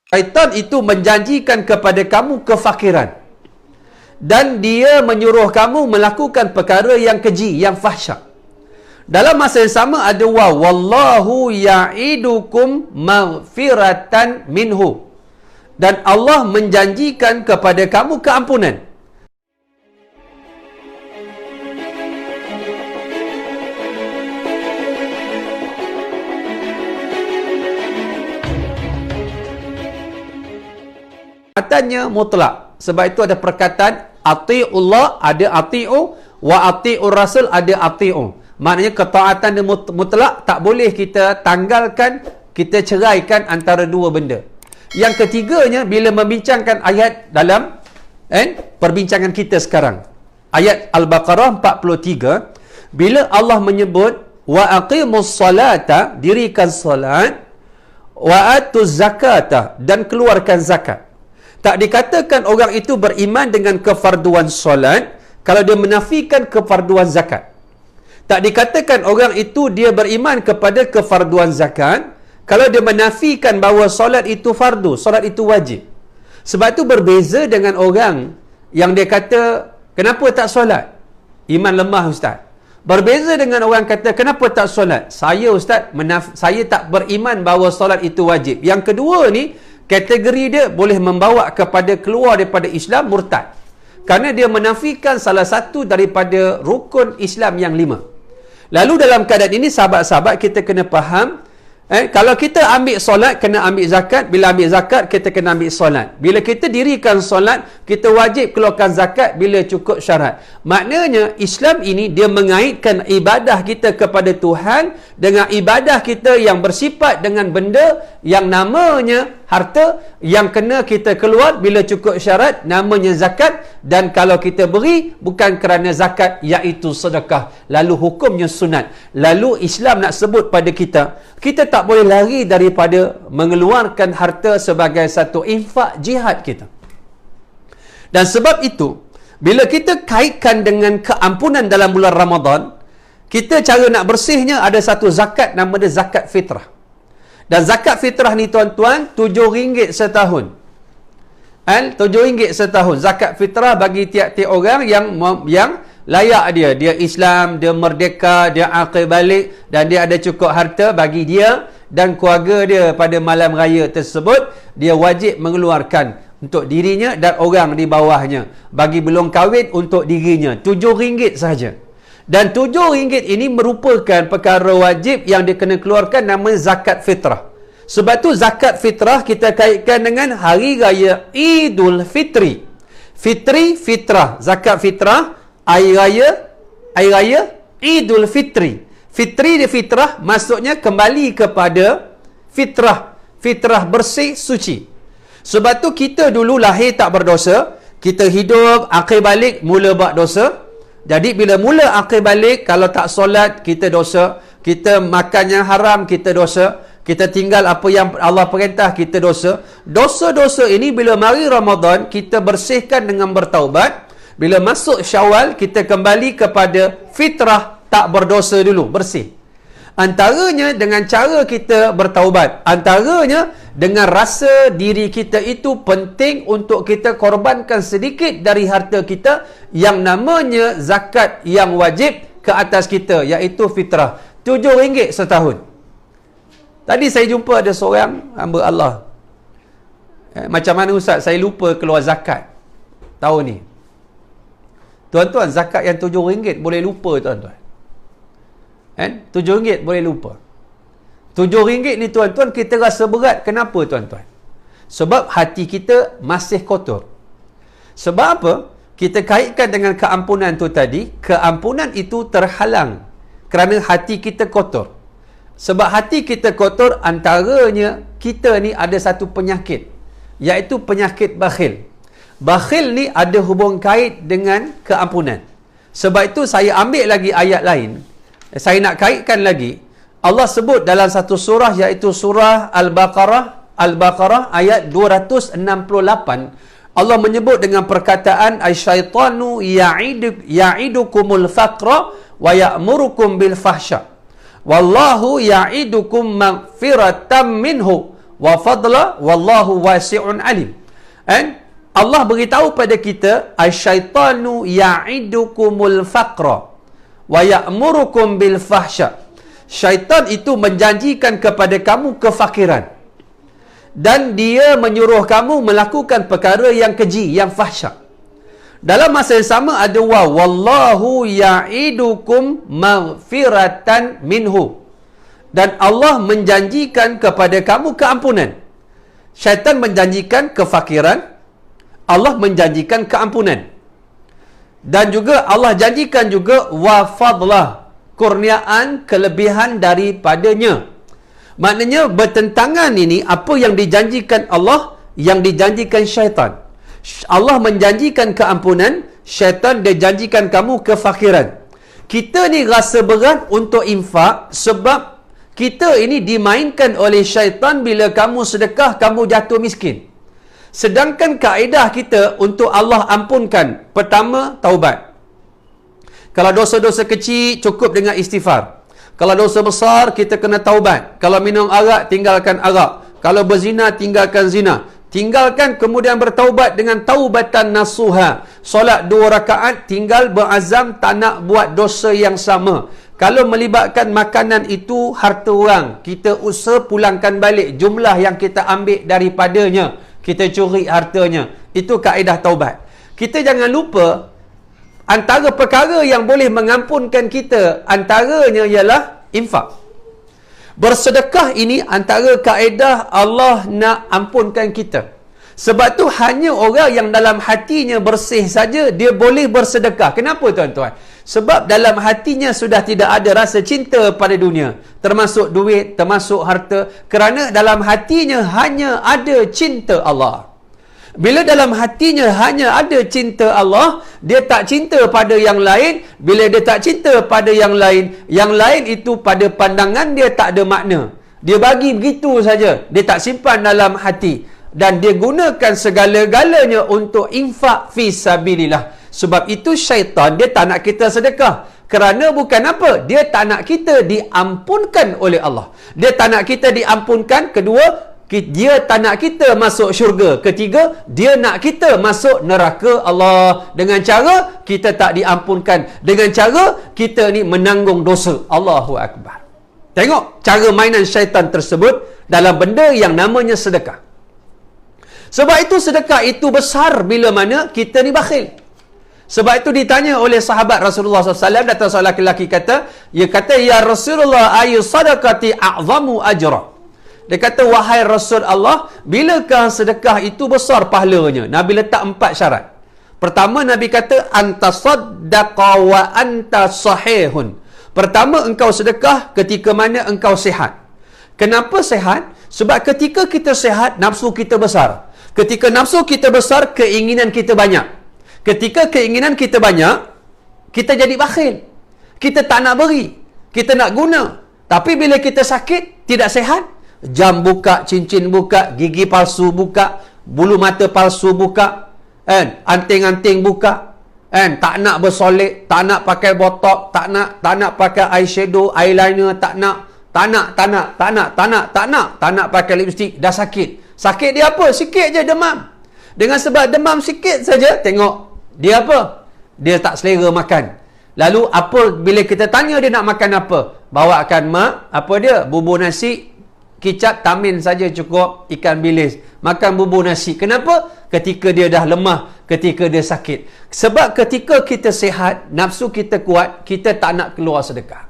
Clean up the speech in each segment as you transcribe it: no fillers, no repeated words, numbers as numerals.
Syaitan itu menjanjikan kepada kamu kefakiran. Dan dia menyuruh kamu melakukan perkara yang keji, yang fahsyat. Dalam masa yang sama ada wallahu ya'idukum maghfiratan minhu. Dan Allah menjanjikan kepada kamu keampunan. Kataannya mutlak. Sebab itu ada perkataan ati'ullah, ada ati'u, wa ati'ur rasul, ada ati'u. Maknanya ketaatan mutlak, tak boleh kita tanggalkan, kita ceraikan antara dua benda. Yang ketiganya, bila membincangkan ayat dalam perbincangan kita sekarang. Ayat Al-Baqarah 43, bila Allah menyebut wa aqimus salata, dirikan salat, wa atuz zakata, dan keluarkan zakat. Tak dikatakan orang itu beriman dengan kefarduan solat kalau dia menafikan kefarduan zakat. Tak dikatakan orang itu dia beriman kepada kefarduan zakat kalau dia menafikan bahawa solat itu fardu, solat itu wajib. Sebab itu berbeza dengan orang yang dia kata, kenapa tak solat? Iman lemah ustaz. Berbeza dengan orang kata, kenapa tak solat? Saya ustaz, saya tak beriman bahawa solat itu wajib. Yang kedua ni, kategori dia boleh membawa kepada keluar daripada Islam, murtad. Kerana dia menafikan salah satu daripada rukun Islam yang 5. Lalu dalam keadaan ini, sahabat-sahabat, kita kena faham, kalau kita ambil solat, kena ambil zakat. Bila ambil zakat, kita kena ambil solat. Bila kita dirikan solat, kita wajib keluarkan zakat bila cukup syarat. Maknanya, Islam ini, dia mengaitkan ibadah kita kepada Tuhan dengan ibadah kita yang bersifat dengan benda yang namanya harta, yang kena kita keluar bila cukup syarat, namanya zakat. Dan kalau kita beri, bukan kerana zakat, iaitu sedekah. Lalu hukumnya sunat. Lalu Islam nak sebut pada kita, kita tak boleh lari daripada mengeluarkan harta sebagai satu infak jihad kita. Dan sebab itu, bila kita kaitkan dengan keampunan dalam bulan Ramadan, kita cara nak bersihnya ada satu zakat, nama dia zakat fitrah. Dan zakat fitrah ni tuan-tuan, RM7 setahun. RM7 setahun. Zakat fitrah bagi tiap-tiap orang yang layak dia. Dia Islam, dia merdeka, dia aqil balik, dan dia ada cukup harta bagi dia dan keluarga dia pada malam raya tersebut. Dia wajib mengeluarkan untuk dirinya dan orang di bawahnya. Bagi belum kahwin, untuk dirinya. RM7 sahaja. Dan RM7 ini merupakan perkara wajib yang dia kena keluarkan, namanya zakat fitrah. Sebab tu zakat fitrah kita kaitkan dengan hari raya Idul Fitri. Fitri, fitrah. Zakat fitrah, air raya Idul Fitri. Fitri di fitrah maksudnya kembali kepada fitrah. Fitrah bersih, suci. Sebab tu kita dulu lahir tak berdosa, kita hidup, aqil balik, mula buat dosa. Jadi bila mula aqil balik, kalau tak solat, kita dosa. Kita makan yang haram, kita dosa. Kita tinggal apa yang Allah perintah, kita dosa. Dosa-dosa ini bila mari Ramadan, kita bersihkan dengan bertaubat. Bila masuk Syawal, kita kembali kepada fitrah, tak berdosa dulu, bersih. Antaranya dengan cara kita bertaubat. Antaranya dengan rasa diri kita itu penting untuk kita korbankan sedikit dari harta kita yang namanya zakat yang wajib ke atas kita, iaitu fitrah. RM7 setahun. Tadi saya jumpa ada seorang hamba Allah. Macam mana ustaz, saya lupa keluar zakat tahun ni. Tuan-tuan, zakat yang RM7 boleh lupa tuan-tuan. RM7 boleh lupa. RM7 ni tuan-tuan, kita rasa berat. Kenapa tuan-tuan? Sebab hati kita masih kotor. Sebab apa? Kita kaitkan dengan keampunan tu tadi. Keampunan itu terhalang kerana hati kita kotor. Sebab hati kita kotor, antaranya kita ni ada satu penyakit, iaitu penyakit bakhil. Bakhil ni ada hubung kait dengan keampunan. Sebab itu saya ambil lagi ayat lain. Saya nak kaitkan lagi. Allah sebut dalam satu surah, iaitu surah Al-Baqarah ayat 268. Allah menyebut dengan perkataan asyaitanu ya'idukumul faqra wa ya'murukum bil fahsya. Wallahu ya'idukum maghfiratan minhu wa fadla wallahu wasi'un alim. And Allah beritahu pada kita, asyaitanu ya'idukumul faqra wa ya'murukum bil fahsya. Syaitan itu menjanjikan kepada kamu kefakiran dan dia menyuruh kamu melakukan perkara yang keji, yang fahsya. Dalam masa yang sama ada wallahu ya'idukum maghfiratan minhu. Dan Allah menjanjikan kepada kamu keampunan. Syaitan menjanjikan kefakiran, Allah menjanjikan keampunan. Dan juga Allah janjikan juga wa fadlah, kurniaan, kelebihan daripadanya. Maknanya bertentangan ini apa yang dijanjikan Allah, yang dijanjikan syaitan. Allah menjanjikan keampunan, syaitan dia janjikan kamu kefakiran. Kita ni rasa berat untuk infak sebab kita ini dimainkan oleh syaitan. Bila kamu sedekah, kamu jatuh miskin. Sedangkan kaedah kita untuk Allah ampunkan, pertama, taubat. Kalau dosa-dosa kecil, cukup dengan istighfar. Kalau dosa besar, kita kena taubat. Kalau minum arak, tinggalkan arak. Kalau berzina, tinggalkan zina. Tinggalkan, kemudian bertaubat dengan taubatan nasuha. Solat 2 rakaat, tinggal berazam tak nak buat dosa yang sama. Kalau melibatkan makanan itu harta orang, kita usaha pulangkan balik jumlah yang kita ambil daripadanya. Kita curi hartanya. Itu kaedah taubat. Kita jangan lupa, antara perkara yang boleh mengampunkan kita, antaranya ialah infak. Bersedekah ini antara kaedah Allah nak ampunkan kita. Sebab tu hanya orang yang dalam hatinya bersih saja dia boleh bersedekah. Kenapa tuan-tuan? Sebab dalam hatinya sudah tidak ada rasa cinta pada dunia, termasuk duit, termasuk harta. Kerana dalam hatinya hanya ada cinta Allah. Bila dalam hatinya hanya ada cinta Allah, dia tak cinta pada yang lain. Bila dia tak cinta pada yang lain itu pada pandangan dia tak ada makna. Dia bagi begitu saja, dia tak simpan dalam hati. Dan dia gunakan segala-galanya untuk infak fi sabilillah. Sebab itu syaitan dia tak nak kita sedekah. Kerana bukan apa? Dia tak nak kita diampunkan oleh Allah. Dia tak nak kita diampunkan. Kedua, dia tak nak kita masuk syurga. Ketiga, dia nak kita masuk neraka Allah. Dengan cara kita tak diampunkan. Dengan cara kita ni menanggung dosa. Allahu Akbar. Tengok cara mainan syaitan tersebut dalam benda yang namanya sedekah. Sebab itu sedekah itu besar bila mana kita ni bakhil. Sebab itu ditanya oleh sahabat Rasulullah SAW, datang seorang lelaki kata, ya Rasulullah, ayu sadaqati a'zamu ajra. Dia kata, wahai Rasul Allah, bilakah sedekah itu besar pahalanya? Nabi letak 4 syarat. Pertama, Nabi kata, anta saddaqa wa anta sahihun. Pertama, engkau sedekah ketika mana engkau sihat. Kenapa sihat? Sebab ketika kita sihat, nafsu kita besar. Ketika nafsu kita besar, keinginan kita banyak. Ketika keinginan kita banyak, kita jadi bakhil. Kita tak nak beri. Kita nak guna. Tapi bila kita sakit, tidak sihat, jam buka, cincin buka, gigi palsu buka, bulu mata palsu buka, anting-anting buka, tak nak bersolek, tak nak pakai botok, tak nak pakai eyeshadow, eyeliner, tak nak pakai lipstick, dah sakit. Sakit dia apa? Sikit je demam. Dengan sebab demam sikit saja, tengok dia apa? Dia tak selera makan. Lalu apa bila kita tanya dia nak makan apa? Bawakan mak, apa dia? Bubur nasi, kicap, tamin saja cukup, ikan bilis. Makan bubur nasi. Kenapa? Ketika dia dah lemah, ketika dia sakit. Sebab ketika kita sihat, nafsu kita kuat, kita tak nak keluar sedekah.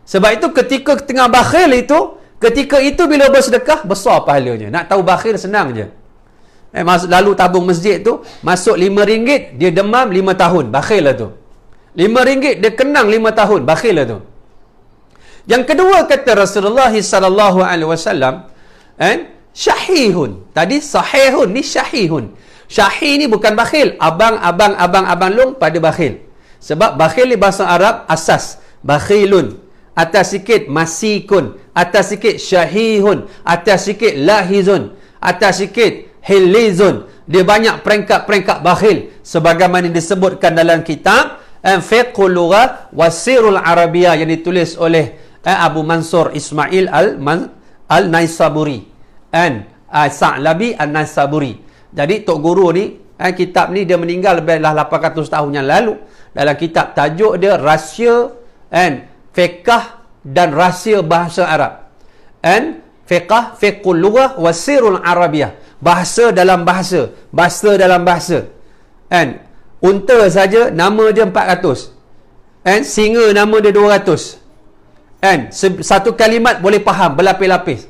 Sebab itu ketika tengah bakhil itu, ketika itu bila bersedekah, besar pahalanya. Nak tahu bakhil senang je. Lalu tabung masjid tu, masuk RM5, dia demam 5 tahun. Bakhil lah tu. RM5 dia kenang 5 tahun. Bakhil lah tu. Yang kedua kata Rasulullah SAW, syahihun. Tadi sahihun, ni syahihun. Syahih ni bukan bakhil. Abang long pada bakhil. Sebab bakhil ni bahasa Arab asas. Bakhilun. Atas sikit masikun. Atas sikit syahihun. Atas sikit lahizun. Atas sikit hilizun. Dia banyak peringkat-peringkat bakhil. Sebagaimana disebutkan dalam kitab Fiqhul Lughah Wasirul Arabiyah yang ditulis oleh Abu Mansur Ismail Al-Naisaburi. Sa'labi An-Naisaburi. Jadi Tok Guru ni, kitab ni dia meninggal lebih dah 800 tahun yang lalu. Dalam kitab tajuk dia Rahsia Fiqh dan Rahsia Bahasa Arab. Fiqhul Lughah wa Sirul Arabiyah. Bahasa dalam bahasa. Bahasa dalam bahasa. Unta saja nama dia 400. Singa nama dia 200. Satu kalimat boleh faham berlapis-lapis.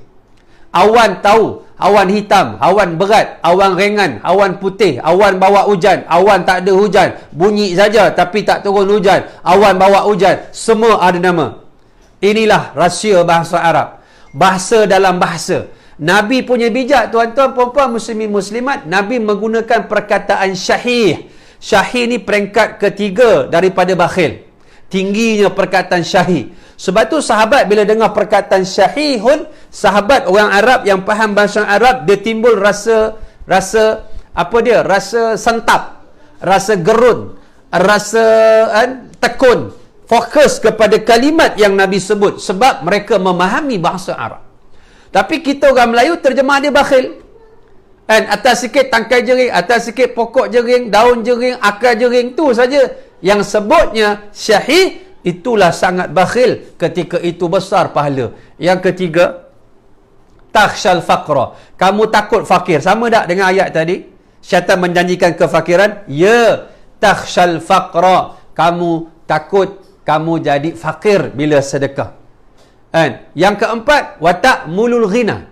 Awan tahu, awan hitam, awan berat, awan ringan, awan putih, awan bawa hujan, awan tak ada hujan, bunyi saja tapi tak turun hujan, awan bawa hujan, semua ada nama. Inilah rahsia bahasa Arab. Bahasa dalam bahasa. Nabi punya bijak, tuan-tuan, puan-puan, muslimin muslimat. Nabi menggunakan perkataan syahih. Syahih ni peringkat ketiga daripada bakhil. Tingginya perkataan syahih. Sebab tu sahabat bila dengar perkataan syahihun, sahabat orang Arab yang faham bahasa Arab, dia timbul rasa sentap, rasa gerun, rasa tekun, fokus kepada kalimat yang Nabi sebut sebab mereka memahami bahasa Arab. Tapi kita orang Melayu terjemah dia bakhil. Atas sikit tangkai jering, atas sikit pokok jering, daun jering, akar jering, tu saja yang sebutnya syahih. Itulah sangat bakhil, ketika itu besar pahala. Yang ketiga, takhshal faqra. Kamu takut fakir. Sama tak dengan ayat tadi? Syaitan menjanjikan kefakiran. Ya, takhshal faqra. Kamu takut kamu jadi fakir bila sedekah. Yang keempat, watak mulul ghina.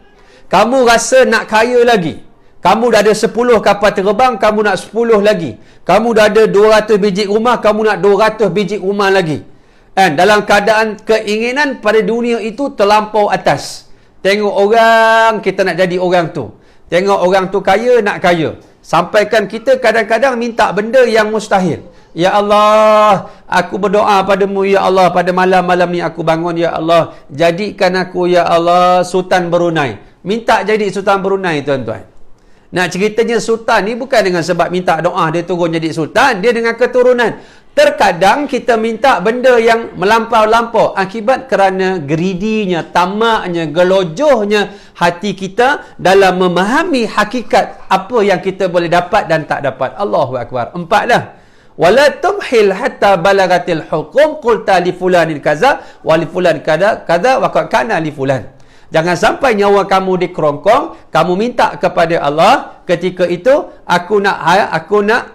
Kamu rasa nak kaya lagi. Kamu dah ada 10 kapal terbang, kamu nak 10 lagi. Kamu dah ada 200 biji rumah, kamu nak 200 biji rumah lagi. Dalam keadaan keinginan pada dunia itu terlampau atas. Tengok orang, kita nak jadi orang tu. Tengok orang tu kaya, nak kaya. Sampaikan kita kadang-kadang minta benda yang mustahil. Ya Allah, aku berdoa padamu, Ya Allah, pada malam-malam ni aku bangun, Ya Allah, jadikan aku, Ya Allah, Sultan Brunei. Minta jadi Sultan Brunei, tuan-tuan. Nak ceritanya sultan ni bukan dengan sebab minta doa dia turun jadi sultan, dia dengan keturunan. Terkadang kita minta benda yang melampau-lampau akibat kerana greedy-nya, tamaknya, gelojohnya hati kita dalam memahami hakikat apa yang kita boleh dapat dan tak dapat. Allahu Akbar. 4 lah. Wala tumhil hatta balagatil hukum qulta li fulanin kaza wa li fulan kada kada wa kana li fulan. Jangan sampai nyawa kamu dikerongkong, kamu minta kepada Allah, ketika itu aku nak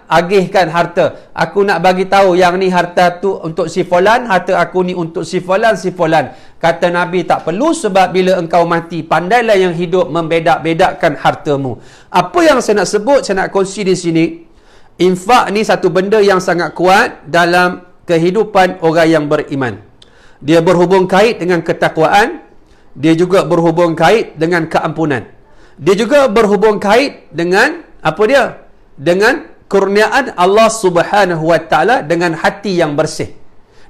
agihkan harta. Aku nak bagi tahu yang ni harta tu untuk si fulan, harta aku ni untuk si fulan, si fulan. Kata Nabi, tak perlu, sebab bila engkau mati, pandailah yang hidup membedak-bedakkan hartamu. Apa yang saya nak sebut, saya nak kongsi di sini. Infak ni satu benda yang sangat kuat dalam kehidupan orang yang beriman. Dia berhubung kait dengan ketakwaan. Dia juga berhubung kait dengan keampunan. Dia juga berhubung kait dengan apa dia? Dengan kurniaan Allah Subhanahu Wa Taala dengan hati yang bersih.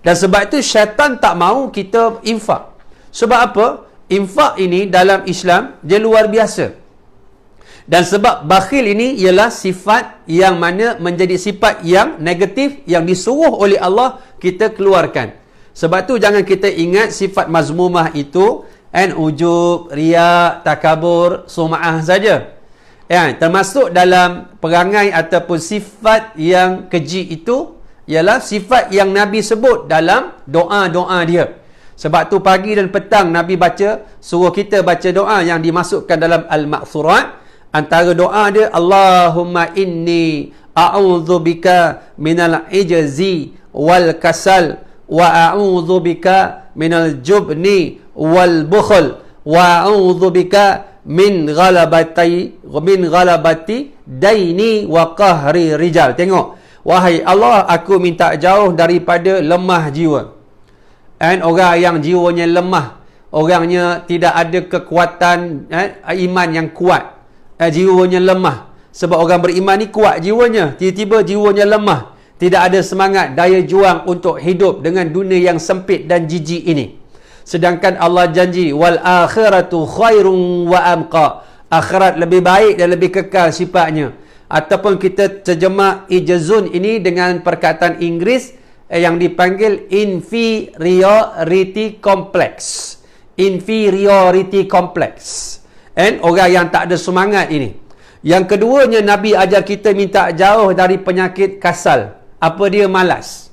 Dan sebab itu syaitan tak mahu kita infak. Sebab apa? Infak ini dalam Islam dia luar biasa. Dan sebab bakhil ini ialah sifat yang mana menjadi sifat yang negatif yang disuruh oleh Allah kita keluarkan. Sebab tu jangan kita ingat sifat mazmumah itu ujub, riak, takabur, sum'ah saja. Termasuk dalam perangai ataupun sifat yang keji itu ialah sifat yang Nabi sebut dalam doa-doa dia. Sebab tu pagi dan petang Nabi suruh kita baca doa yang dimasukkan dalam Al-Ma'thurat. Antara doa dia, Allahumma inni a'udzubika minal ijzi wal kasal wa a'udzubika minal jubni wal bukhl wa a'udzubika min ghalabati daini wa qahri rijal. Tengok, wahai Allah, aku minta jauh daripada lemah jiwa. Orang yang jiwanya lemah, orangnya tidak ada kekuatan iman yang kuat, jiwanya lemah. Sebab orang beriman ni kuat jiwanya, tiba-tiba jiwanya lemah, tidak ada semangat, daya juang untuk hidup dengan dunia yang sempit dan jijik ini. Sedangkan Allah janji, wal akhiratu khairun wa amqa. Akhirat lebih baik dan lebih kekal sifatnya. Ataupun kita terjemah ijazun ini dengan perkataan Inggeris yang dipanggil inferiority complex. Inferiority complex. Orang yang tak ada semangat ini. Yang keduanya, Nabi ajar kita minta jauh dari penyakit kasal. Apa dia? Malas.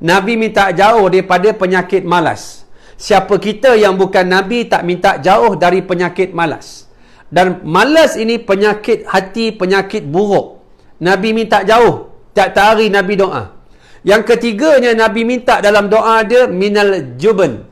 Nabi minta jauh daripada penyakit malas. Siapa kita yang bukan Nabi tak minta jauh dari penyakit malas? Dan malas ini penyakit hati, penyakit buruk. Nabi minta jauh. Tiap-tiap hari Nabi doa. Yang ketiganya, Nabi minta dalam doa dia minal jubn,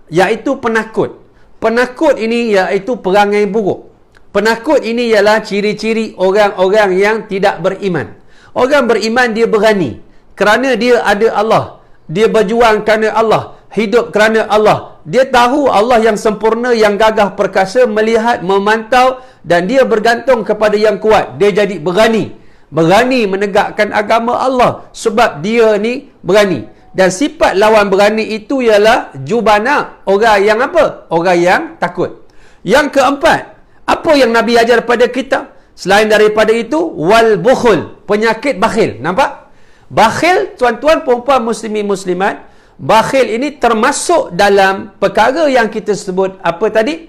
iaitu penakut. Penakut ini iaitu perangai buruk. Penakut ini ialah ciri-ciri orang-orang yang tidak beriman. Orang beriman dia berani kerana dia ada Allah. Dia berjuang kerana Allah, hidup kerana Allah. Dia tahu Allah yang sempurna, yang gagah perkasa, melihat, memantau, dan dia bergantung kepada yang kuat. Dia jadi berani menegakkan agama Allah sebab dia ni berani. Dan sifat lawan berani itu ialah jubana, orang yang apa? Orang yang takut. Yang keempat, apa yang Nabi ajar pada kita? Selain daripada itu, wal bukhul, penyakit bakhil. Nampak? Bakhil, tuan-tuan, perempuan, muslimin, muslimat, bakhil ini termasuk dalam perkara yang kita sebut apa tadi?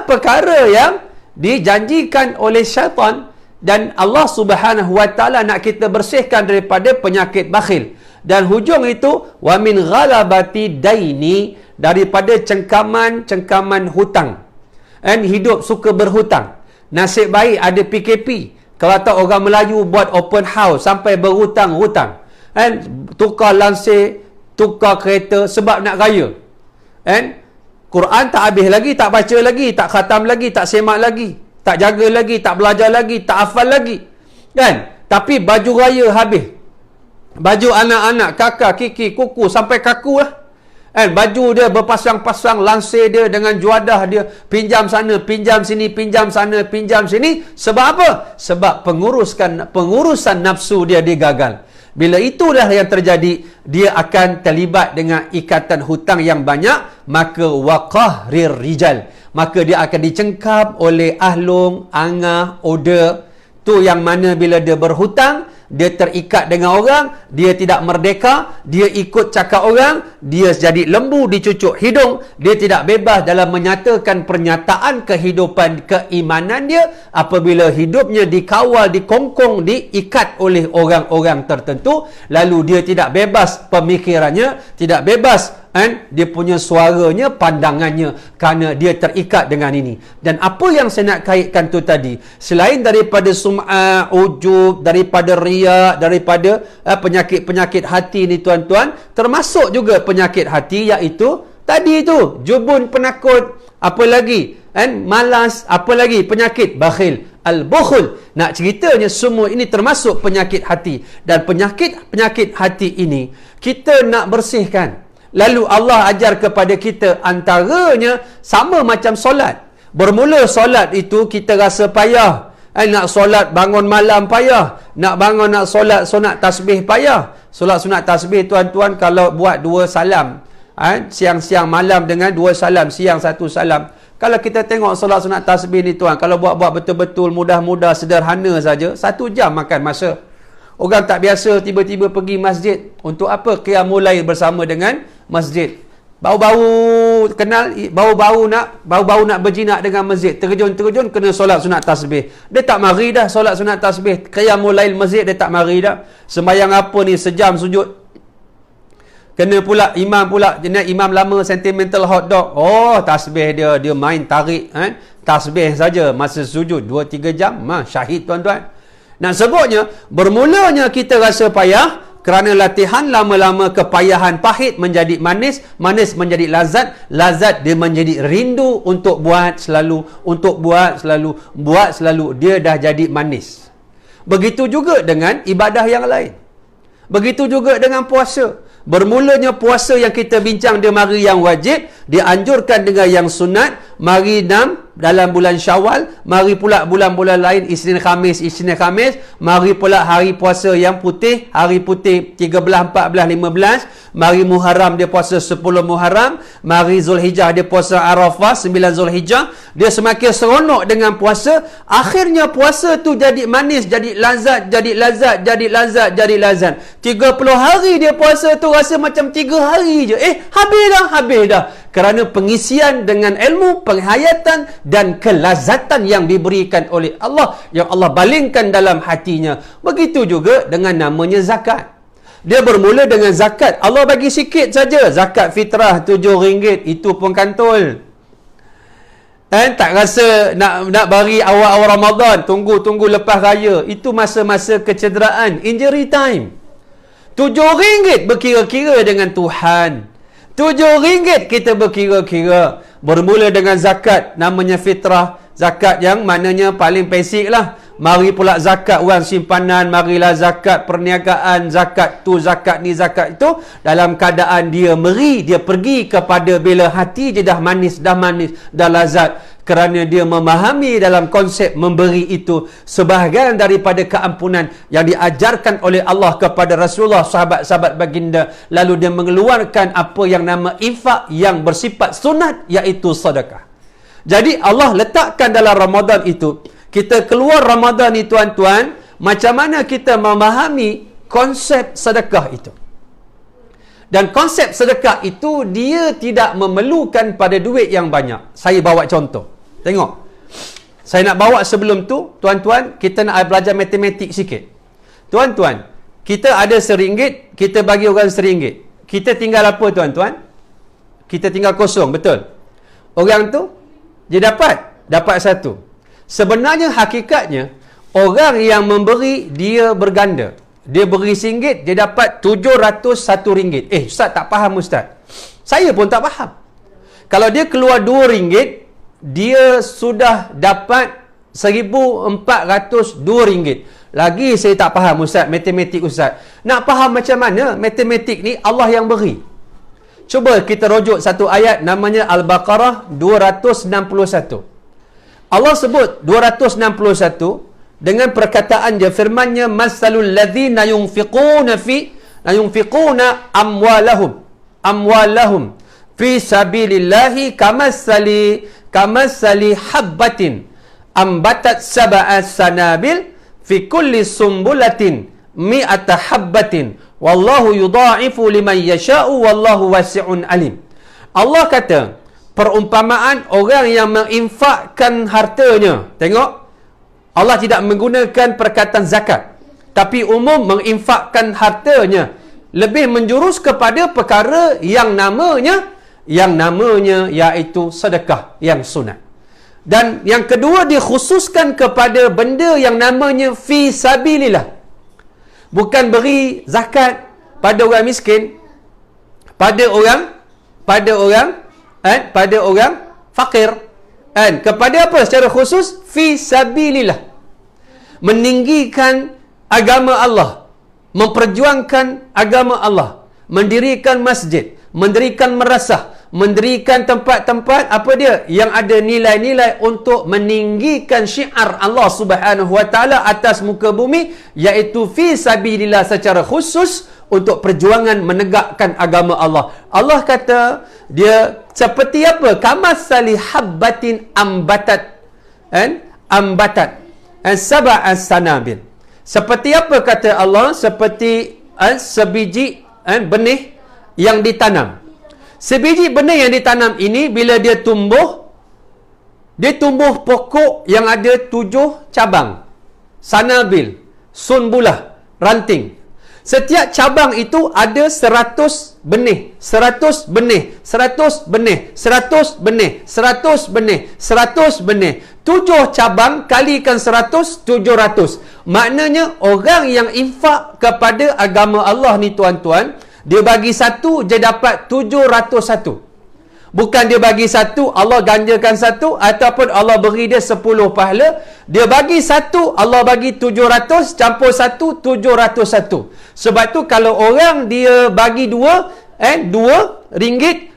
Perkara yang dijanjikan oleh syaitan, dan Allah Subhanahu wa taala nak kita bersihkan daripada penyakit bakhil. Dan hujung itu wa min ghalabati daini, daripada cengkaman hutang. Hidup suka berhutang. Nasib baik ada PKP. Kalau tak orang Melayu buat open house sampai berhutang-hutang. Tukar lansir, tukar kereta sebab nak raya. Quran tak habis lagi, tak baca lagi, tak khatam lagi, tak semak lagi, tak jaga lagi, tak belajar lagi, tak hafal lagi. Tapi baju raya habis. Baju anak-anak, kakak, kiki, kuku, sampai kaku lah. Baju dia berpasang-pasang, lansir dia dengan juadah dia, pinjam sana, pinjam sini, pinjam sana, pinjam sini. Sebab apa? Sebab pengurusan nafsu dia gagal. Bila itulah yang terjadi, dia akan terlibat dengan ikatan hutang yang banyak, maka waqahrir rijal, maka dia akan dicengkap oleh ahlung, angah, oda. Tu yang mana bila dia berhutang, dia terikat dengan orang, dia tidak merdeka, dia ikut cakap orang, dia jadi lembu dicucuk hidung, dia tidak bebas dalam menyatakan pernyataan kehidupan keimanan dia apabila hidupnya dikawal, dikongkong, diikat oleh orang-orang tertentu, lalu dia tidak bebas pemikirannya, tidak bebas dia punya suaranya, pandangannya, kerana dia terikat dengan ini. Dan apa yang saya nak kaitkan tu tadi, selain daripada sum'ah, ujub, daripada riya, daripada penyakit-penyakit hati ni tuan-tuan, termasuk juga penyakit hati iaitu tadi tu, jubun, penakut, apa lagi? Malas, apa lagi? Penyakit bakhil, al-bukhul. Nak ceritanya semua ini termasuk penyakit hati. Dan penyakit hati ini kita nak bersihkan. Lalu Allah ajar kepada kita, antaranya sama macam solat. Bermula solat itu kita rasa payah. Nak solat bangun malam payah. Nak solat sunat tasbih payah. Solat sunat tasbih tuan-tuan kalau buat 2 salam. Siang-siang malam dengan 2 salam, siang 1 salam. Kalau kita tengok solat sunat tasbih ni tuan, kalau buat-buat betul-betul mudah-mudah, sederhana saja, 1 jam makan masa. Orang tak biasa tiba-tiba pergi masjid. Untuk apa? Qiyamul lail bersama dengan masjid. Bau-bau kenal, bau-bau nak berjinak dengan masjid. Terjun kena solat sunat tasbih. Dia tak mari dah solat sunat tasbih. Qiyamul lail masjid dia tak mari dah. Sembahyang apa ni, sejam sujud. Kena pula imam imam lama sentimental hot dog. Oh, tasbih dia main tarik tasbih saja masa sujud 2-3 jam. Syahid tuan-tuan. Nak sebutnya, bermulanya kita rasa payah kerana latihan, lama-lama kepayahan pahit menjadi manis, manis menjadi lazat, lazat dia menjadi rindu untuk buat selalu, buat selalu, dia dah jadi manis. Begitu juga dengan ibadah yang lain. Begitu juga dengan puasa. Bermulanya puasa yang kita bincang, dia mari yang wajib, dianjurkan dengan yang sunat, mari 6 dalam bulan Syawal, mari pula bulan-bulan lain Isnin Khamis, mari pula hari puasa yang putih, hari putih 13, 14, 15, mari Muharram dia puasa 10 Muharram, mari Zulhijjah dia puasa Arafah 9 Zulhijjah. Dia semakin seronok dengan puasa, akhirnya puasa tu jadi manis, jadi lazat, jadi lazat, jadi lazat, jadi lazat. 30 hari dia puasa tu rasa macam 3 hari je. Habis dah. kerana pengisian dengan ilmu, penghayatan dan kelazatan yang diberikan oleh Allah, yang Allah balingkan dalam hatinya. Begitu juga dengan namanya zakat. Dia bermula dengan zakat. Allah bagi sikit saja. Zakat fitrah RM7, itu pun kantul. Tak rasa nak bagi awal-awal Ramadan, tunggu lepas raya. Itu masa-masa kecederaan, injury time. RM7 berkira-kira dengan Tuhan. RM7 kita berkira-kira. Bermula dengan zakat, namanya fitrah. Zakat yang maknanya paling basic lah. Mari pula zakat wang simpanan, marilah zakat perniagaan, zakat tu, zakat ni, zakat itu. Dalam keadaan dia dia pergi kepada bila hati dia dah manis, dah lazat. Kerana dia memahami dalam konsep memberi itu sebahagian daripada keampunan yang diajarkan oleh Allah kepada Rasulullah, sahabat-sahabat baginda. Lalu dia mengeluarkan apa yang nama infak yang bersifat sunat, iaitu sedekah. Jadi Allah letakkan dalam Ramadan itu, kita keluar Ramadan ni tuan-tuan, macam mana kita memahami konsep sedekah itu. Dan konsep sedekah itu dia tidak memerlukan pada duit yang banyak. Saya bawa contoh. Tengok. Saya nak bawa sebelum tu, tuan-tuan, kita nak belajar matematik sikit. Tuan-tuan, kita ada RM1, kita bagi orang RM1. Kita tinggal apa tuan-tuan? Kita tinggal kosong, betul? Orang tu, dia dapat satu. Sebenarnya hakikatnya, orang yang memberi, dia berganda. Dia beri RM1, dia dapat RM701. Ustaz tak faham Ustaz. Saya pun tak faham. Kalau dia keluar RM2, dia sudah dapat RM1,402. Lagi saya tak faham Ustaz, matematik Ustaz. Nak faham macam mana matematik ni, Allah yang beri. Cuba kita rujuk satu ayat, namanya Al-Baqarah 261. Allah sebut 261 dengan perkataan dia, firman-Nya, masalul ladzina yunfiquna amwalahum fi sabilillahi kamassali habbatin ambatat sab'a sanabil fi kulli sumbulatin mi'ata habbatin wallahu yudha'ifu liman yasha'u wallahu wasi'un alim. Allah kata, perumpamaan orang yang menginfakkan hartanya. Tengok, Allah tidak menggunakan perkataan zakat, tapi umum menginfakkan hartanya, lebih menjurus kepada perkara yang namanya iaitu sedekah yang sunat. Dan yang kedua, dikhususkan kepada benda yang namanya fi sabilillah. Bukan beri zakat pada orang miskin, pada orang fakir, kepada apa secara khusus? Fi sabilillah. Meninggikan agama Allah, memperjuangkan agama Allah, mendirikan masjid, mendirikan madrasah, mendirikan tempat-tempat apa dia yang ada nilai-nilai untuk meninggikan syiar Allah Subhanahu wa taala atas muka bumi, iaitu fi sabilillah secara khusus untuk perjuangan menegakkan agama Allah. Allah kata dia seperti apa? Kamassali habbatin ambatat sab'a sanabil. Seperti apa kata Allah? Seperti sebiji benih yang ditanam. Sebiji benih yang ditanam ini bila dia tumbuh pokok yang ada 7 cabang. Sanabil, sunbulah, ranting. Setiap cabang itu ada 100 benih, 100 benih, 100 benih, 100 benih, 100 benih, 100 benih. 7 cabang kalikan 100, 700. Maknanya orang yang infak kepada agama Allah ni tuan-tuan, dia bagi satu, dia dapat 701. Bukan dia bagi satu, Allah ganjakan satu, ataupun Allah beri dia 10 pahala. Dia bagi satu, Allah bagi 700, campur satu, 701. Sebab tu kalau orang dia bagi RM2,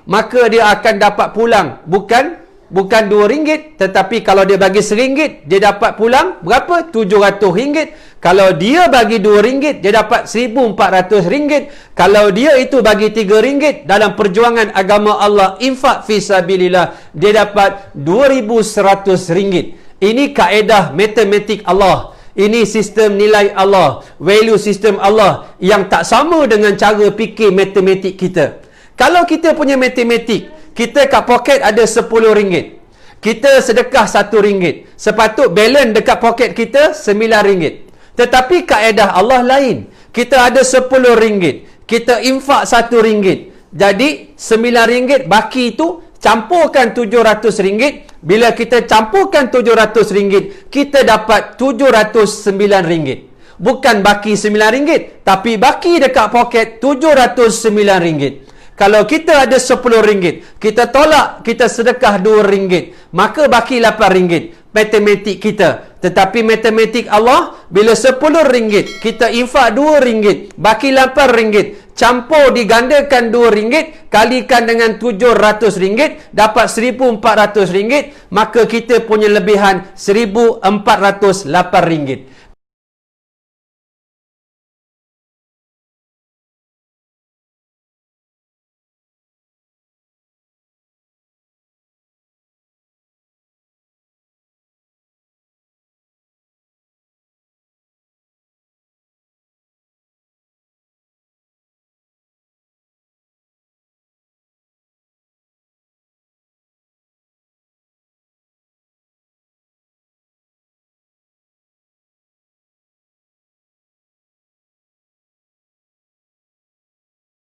maka dia akan dapat pulang. Bukan RM2, tetapi kalau dia bagi RM1, dia dapat pulang berapa? RM700. Kalau dia bagi RM2, dia dapat RM1,400. Kalau dia itu bagi RM3 dalam perjuangan agama Allah, infak fi sabilillah, dia dapat RM2,100. Ini kaedah matematik Allah. Ini sistem nilai Allah, value sistem Allah yang tak sama dengan cara fikir matematik kita. Kalau kita punya matematik, Kita kat poket ada RM10. Kita sedekah RM1. Sepatut balance dekat poket kita RM9. Tetapi kaedah Allah lain. Kita ada RM10. Kita infak RM1. Jadi RM9 baki itu campurkan RM700. Bila kita campurkan RM700, kita dapat RM709. Bukan baki RM9, tapi baki dekat poket RM709. Kalau kita ada RM10, kita tolak, kita sedekah RM2, maka baki RM8. Matematik kita. Tetapi matematik Allah, bila RM10, kita infak RM2, baki RM8. Campur digandakan RM2, kalikan dengan RM700, dapat RM1,400. Maka kita punya lebihan RM1,408.